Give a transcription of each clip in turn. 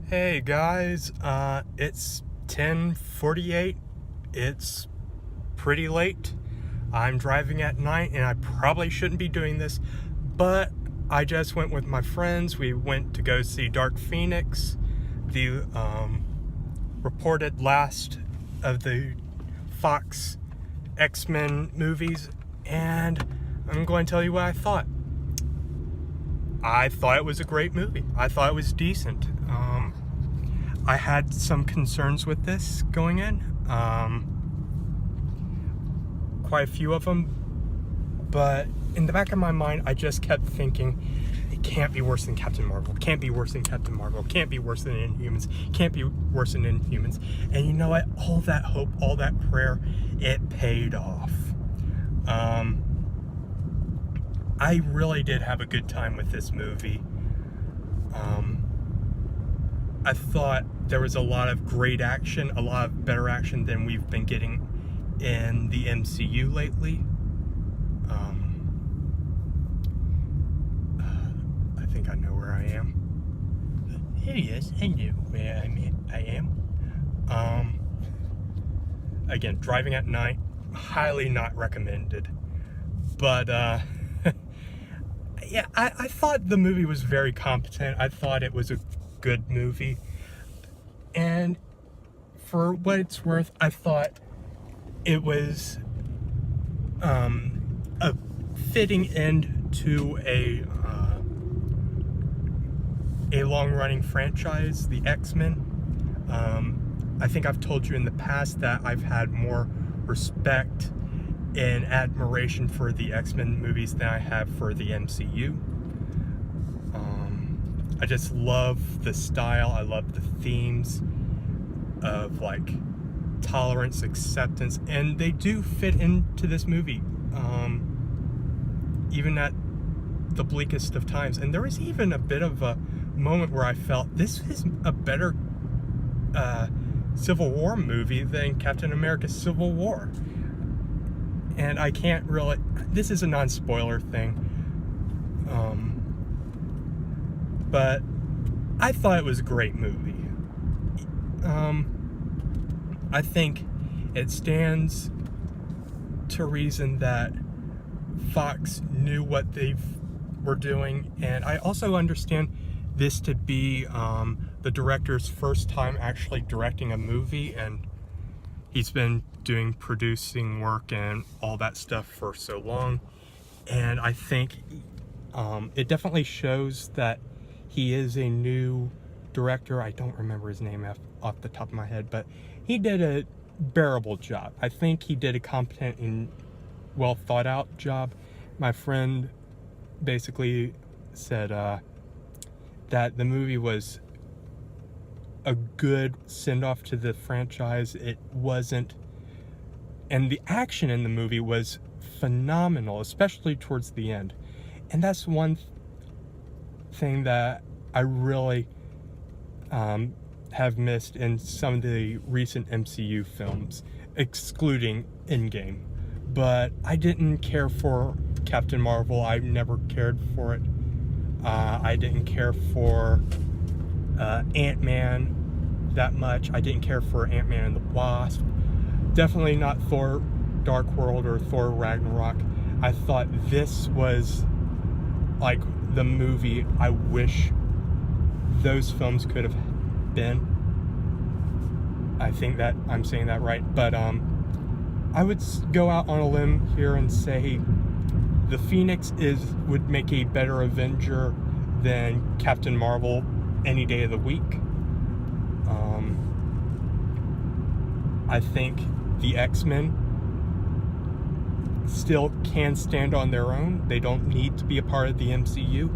Hey guys, it's 10:48. It's pretty late. I'm driving at night and I probably shouldn't be doing this, but I just went with my friends. We went to go see Dark Phoenix, the reported last of the Fox X-Men movies, and I'm going to tell you what I thought. I thought it was a great movie. I thought it was decent. I had some concerns with this going in, quite a few of them, but in the back of my mind, I just kept thinking, it can't be worse than Captain Marvel, can't be worse than Captain Marvel, can't be worse than Inhumans, can't be worse than Inhumans. And you know what? All that hope, all that prayer, it paid off. I really did have a good time with this movie. I thought there was a lot of great action, a lot of better action than we've been getting in the MCU lately. I think I know where I am. Yes, I know where I am. Again, driving at night, highly not recommended. But, yeah, I thought the movie was very competent. I thought it was a good movie. And for what it's worth, I thought it was a fitting end to a long-running franchise, the X-Men. I think I've told you in the past that I've had more respect and admiration for the X-Men movies than I have for the MCU. I just love the style. I love the themes of like tolerance, acceptance, and they do fit into this movie, even at the bleakest of times. And there was even a bit of a moment where I felt this is a better Civil War movie than Captain America Civil War. And I can't really, this is a non-spoiler thing, but I thought it was a great movie. I think it stands to reason that Fox knew what they were doing, and I also understand this to be the director's first time actually directing a movie, and he's been doing producing work and all that stuff for so long, and I think it definitely shows that he is a new director. I don't remember his name off the top of my head, but he did a bearable job. I think he did a competent and well thought out job. My friend basically said that the movie was a good send-off to the franchise. It wasn't, and the action in the movie was phenomenal, especially towards the end. And that's one thing that I really have missed in some of the recent MCU films, excluding Endgame. But I didn't care for Captain Marvel. I never cared for it. I didn't care for Ant-Man that much. I didn't care for Ant-Man and the Wasp. Definitely not Thor Dark World or Thor Ragnarok. I thought this was like the movie I wish those films could have been. I think that I'm saying that right, but I would go out on a limb here and say the Phoenix would make a better Avenger than Captain Marvel any day of the week. I think the X-Men still can stand on their own. They don't need to be a part of the MCU,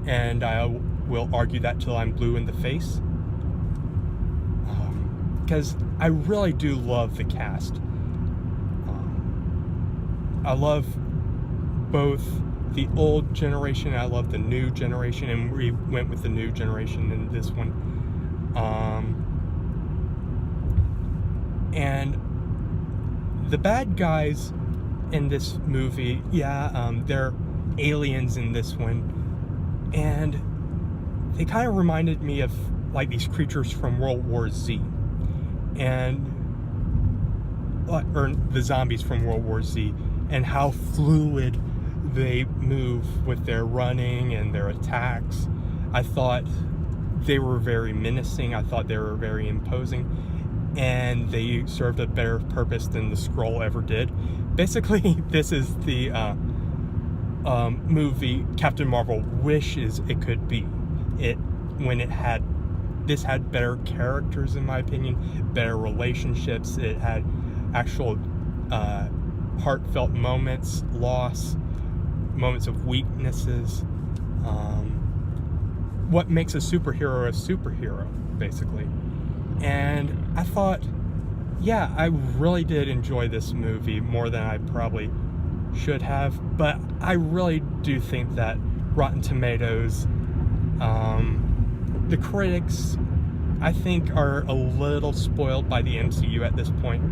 and I will argue that till I'm blue in the face, because I really do love the cast. I love both the old generation and I love the new generation, and we went with the new generation in this one. And the bad guys in this movie, they're aliens in this one, and they kind of reminded me of like these creatures from World War Z, and or the zombies from World War Z, and how fluid they move with their running and their attacks. I thought they were very menacing. I thought they were very imposing, and they served a better purpose than the Skrull ever did. Basically, this is the movie Captain Marvel wishes it could be. This had better characters, in my opinion, better relationships. It had actual heartfelt moments, loss, moments of weaknesses. What makes a superhero, basically. And I thought, yeah, I really did enjoy this movie more than I probably should have, but I really do think that Rotten Tomatoes, the critics, I think, are a little spoiled by the MCU at this point.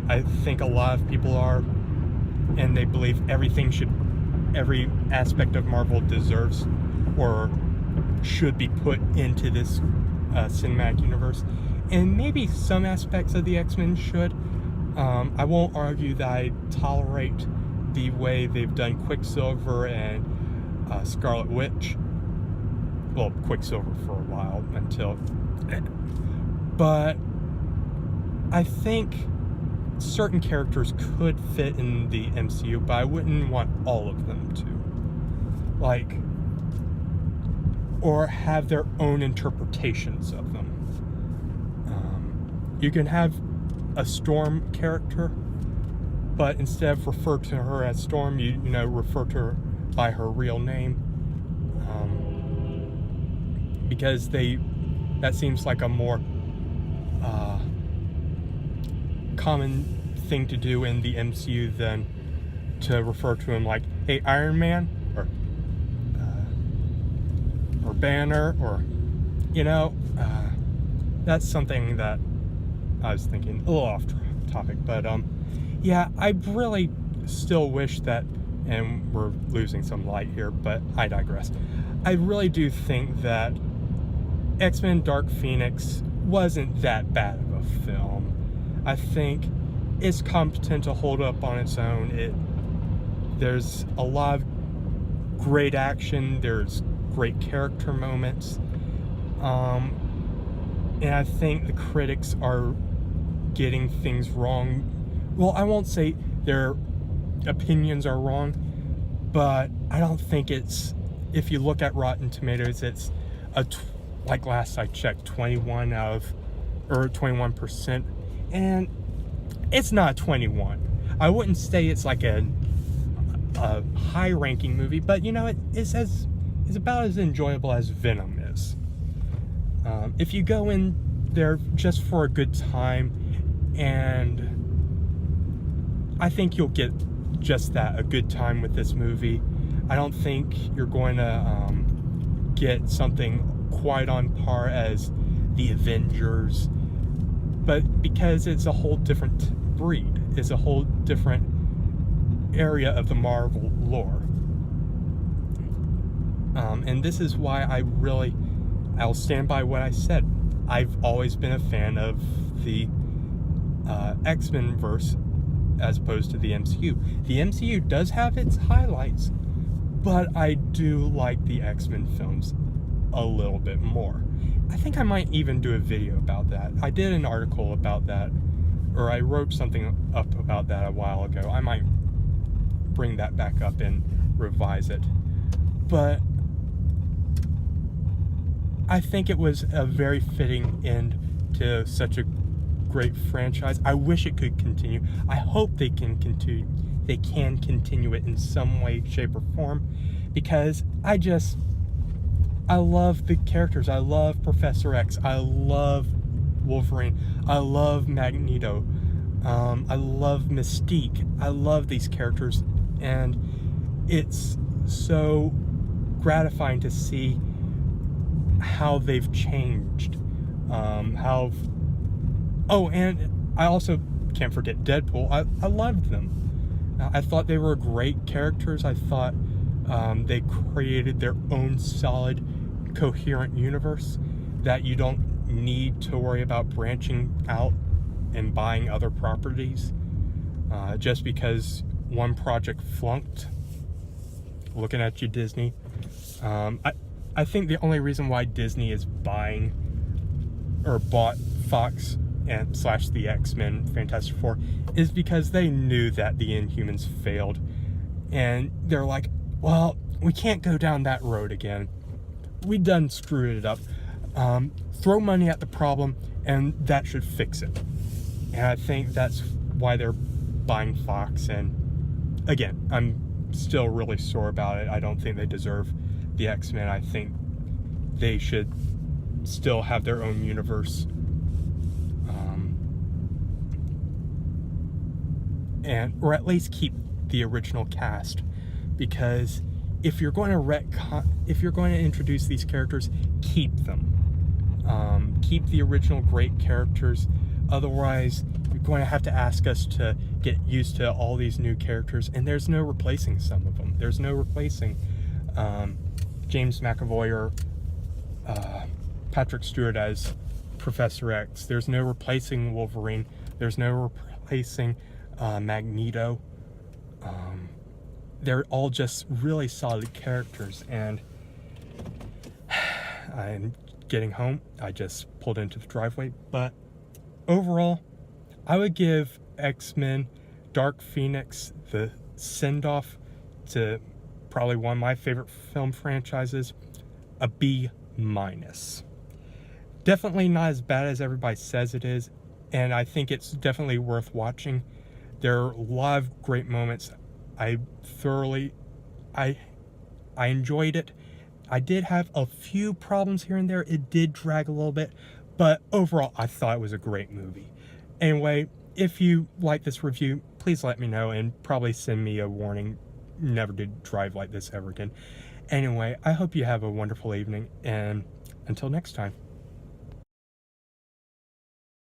I think a lot of people are, and they believe every aspect of Marvel deserves or should be put into this cinematic universe, and maybe some aspects of the X-Men should. I won't argue that I tolerate the way they've done Quicksilver and Scarlet Witch. Well, Quicksilver for a while but I think certain characters could fit in the MCU, but I wouldn't want all of them to. Or have their own interpretations of them. You can have a Storm character, but instead of refer to her as Storm, you refer to her by her real name, because that seems like a more common thing to do in the MCU than to refer to him like, hey, Iron Man, or Banner, or that's something that I was thinking, a little off topic, but yeah, I really still wish that, and we're losing some light here, but I digress. I really do think that X-Men Dark Phoenix wasn't that bad of a film. I think it's competent to hold up on its own. There's a lot of great action, there's great character moments, and I think the critics are getting things wrong. Well, I won't say their opinions are wrong, but I don't think if you look at Rotten Tomatoes, it's like last I checked, 21%, and it's not 21. I wouldn't say it's like a high-ranking movie, but it's about as enjoyable as Venom is. If you go in there just for a good time, and I think you'll get just that, a good time with this movie. I don't think you're going to get something quite on par as the Avengers, but because it's a whole different breed, it's a whole different area of the Marvel lore. And this is why I'll stand by what I said. I've always been a fan of the X-Men verse as opposed to the MCU. The MCU does have its highlights, but I do like the X-Men films a little bit more. I think I might even do a video about that. I did an article about that, or I wrote something up about that a while ago. I might bring that back up and revise it. But I think it was a very fitting end to such a great franchise. I wish it could continue. I hope they can continue it in some way, shape, or form, because I love the characters. I love Professor X. I love Wolverine. I love Magneto. I love Mystique. I love these characters, and it's so gratifying to see how they've changed. And I also can't forget Deadpool. I loved them. I thought they were great characters. I thought they created their own solid, coherent universe. that you don't need to worry about branching out and buying other properties just because one project flunked. Looking at you, Disney. I think the only reason why Disney is buying or bought Fox and / the X-Men Fantastic Four is because they knew that the Inhumans failed, and they're like, well, we can't go down that road again. We done screwed it up. Throw money at the problem, and that should fix it. And I think that's why they're buying Fox. And again, I'm still really sore about it. I don't think they deserve the X-Men. I think they should still have their own universe. Or at least keep the original cast, because if you're going to introduce these characters, keep them. Keep the original great characters. Otherwise, you're going to have to ask us to get used to all these new characters, and there's no replacing some of them. There's no replacing James McAvoy or Patrick Stewart as Professor X. There's no replacing Wolverine. There's no replacing Magneto. They're all just really solid characters, and I'm getting home. I just pulled into the driveway, but overall, I would give X-Men Dark Phoenix the send-off to probably one of my favorite film franchises, a B-. Definitely not as bad as everybody says it is, and I think it's definitely worth watching. There are a lot of great moments. I enjoyed it. I did have a few problems here and there. It did drag a little bit, but overall, I thought it was a great movie. Anyway, if you like this review, please let me know and probably send me a warning. Never to drive like this ever again. Anyway, I hope you have a wonderful evening, and until next time.